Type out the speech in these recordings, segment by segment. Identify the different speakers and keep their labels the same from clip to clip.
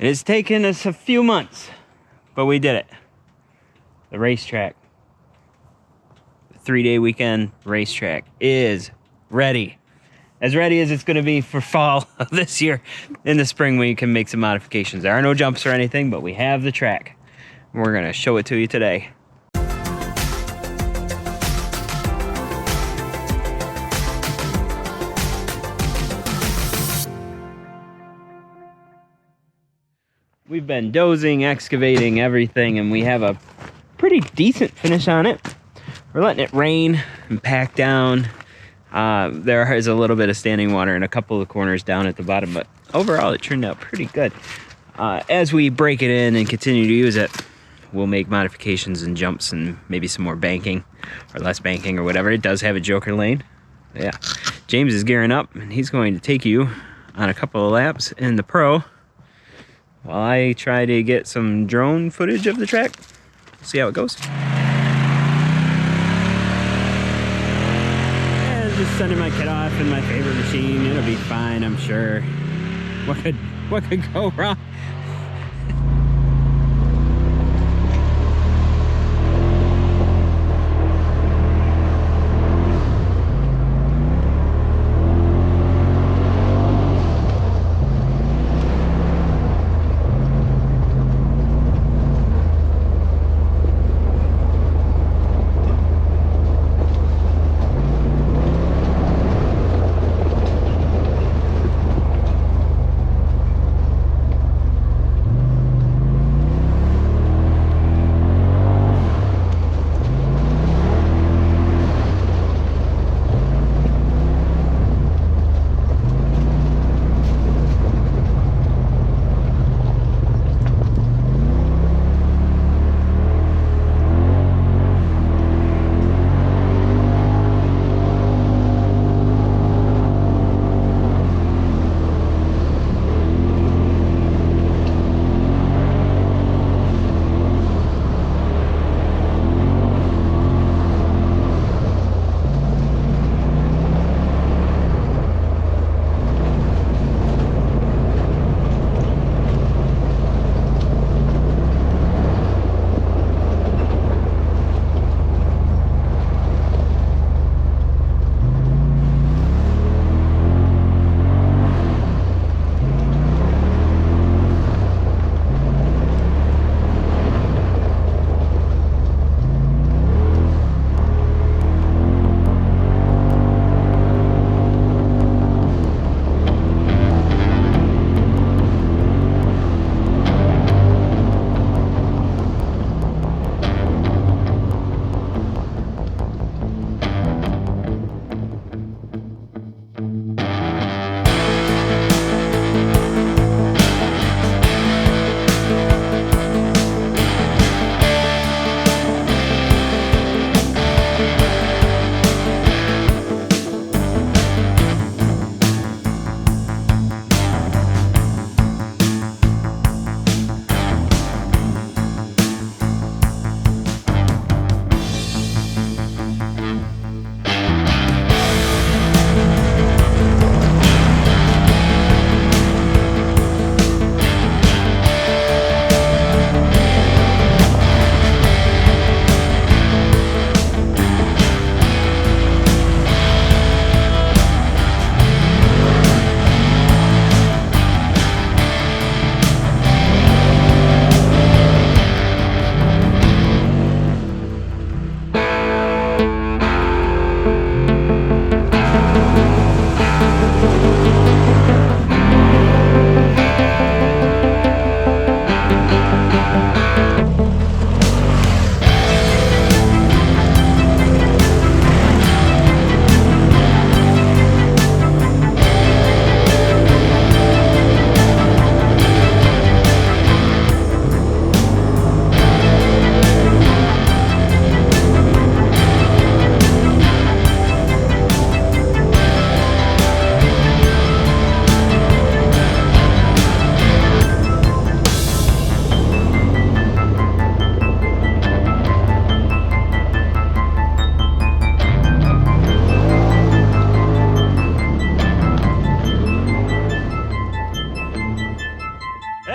Speaker 1: It has taken us a few months, but we did it. The racetrack, the 3-day weekend racetrack is ready. As ready as it's going to be for fall of this year. In the spring, we can make some modifications. There are no jumps or anything, but we have the track. We're going to show it to you today. We've been dozing, excavating everything, and we have a pretty decent finish on it. We're letting it rain and pack down. There is a little bit of standing water in a couple of corners down at the bottom, but overall it turned out pretty good. As we break it in and continue to use it, we'll make modifications and jumps and maybe some more banking or less banking or whatever. It does have a joker lane. Yeah, James is gearing up and he's going to take you on a couple of laps in the Pro while I try to get some drone footage of the track. See how it goes. Yeah, just sending my kid off in my favorite machine. It'll be fine, I'm sure. What could go wrong?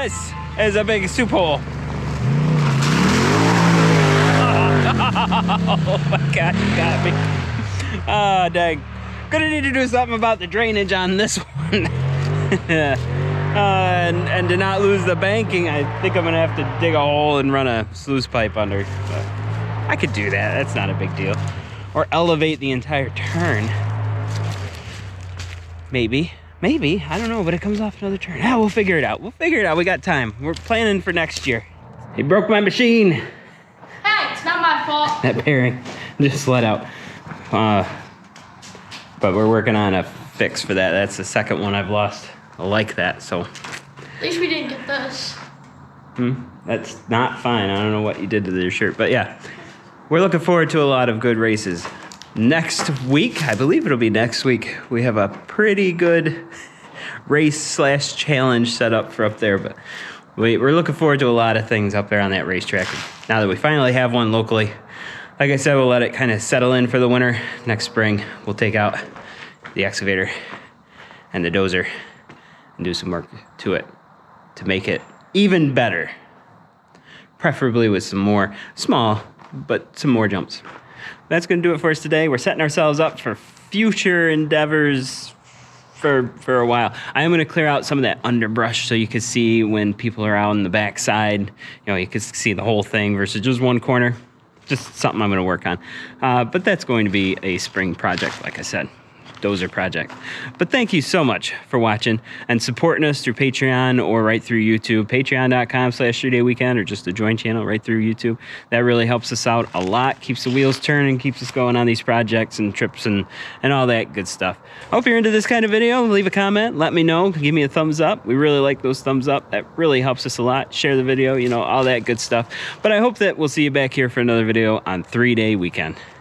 Speaker 1: This is a big soup hole. Oh my God, you got me. Oh, dang. Gonna need to do something about the drainage on this one. And to not lose the banking, I think I'm gonna have to dig a hole and run a sluice pipe under. But I could do that, that's not a big deal. Or elevate the entire turn. Maybe, I don't know, but it comes off another turn. Ah, we'll figure it out, we got time. We're planning for next year. He broke my machine.
Speaker 2: Hey, it's not my fault.
Speaker 1: That bearing just let out. But we're working on a fix for that. That's the second one I've lost like that, so.
Speaker 2: At least we didn't get this.
Speaker 1: That's not fine. I don't know what you did to your shirt, but yeah. We're looking forward to a lot of good races. Next week, I believe it'll be next week, we have a pretty good race/challenge set up for up there, but we're looking forward to a lot of things up there on that racetrack. Now that we finally have one locally, like I said, we'll let it kind of settle in for the winter. Next spring, we'll take out the excavator and the dozer and do some work to it to make it even better. Preferably with some more small, but some more jumps. That's gonna do it for us today. We're setting ourselves up for future endeavors for a while. I am gonna clear out some of that underbrush so you can see when people are out on the backside. You know, you can see the whole thing versus just one corner. Just something I'm gonna work on. But that's going to be a spring project, like I said. Dozer project. But thank you so much for watching and supporting us through Patreon or right through YouTube. Patreon.com/3dayweekend or just the join channel right through YouTube. That really helps us out a lot. Keeps the wheels turning, keeps us going on these projects and trips and all that good stuff. I hope you're into this kind of video. Leave a comment, let me know, give me a thumbs up. We really like those thumbs up. That really helps us a lot. Share the video, you know, all that good stuff. But I hope that we'll see you back here for another video on 3-Day Weekend.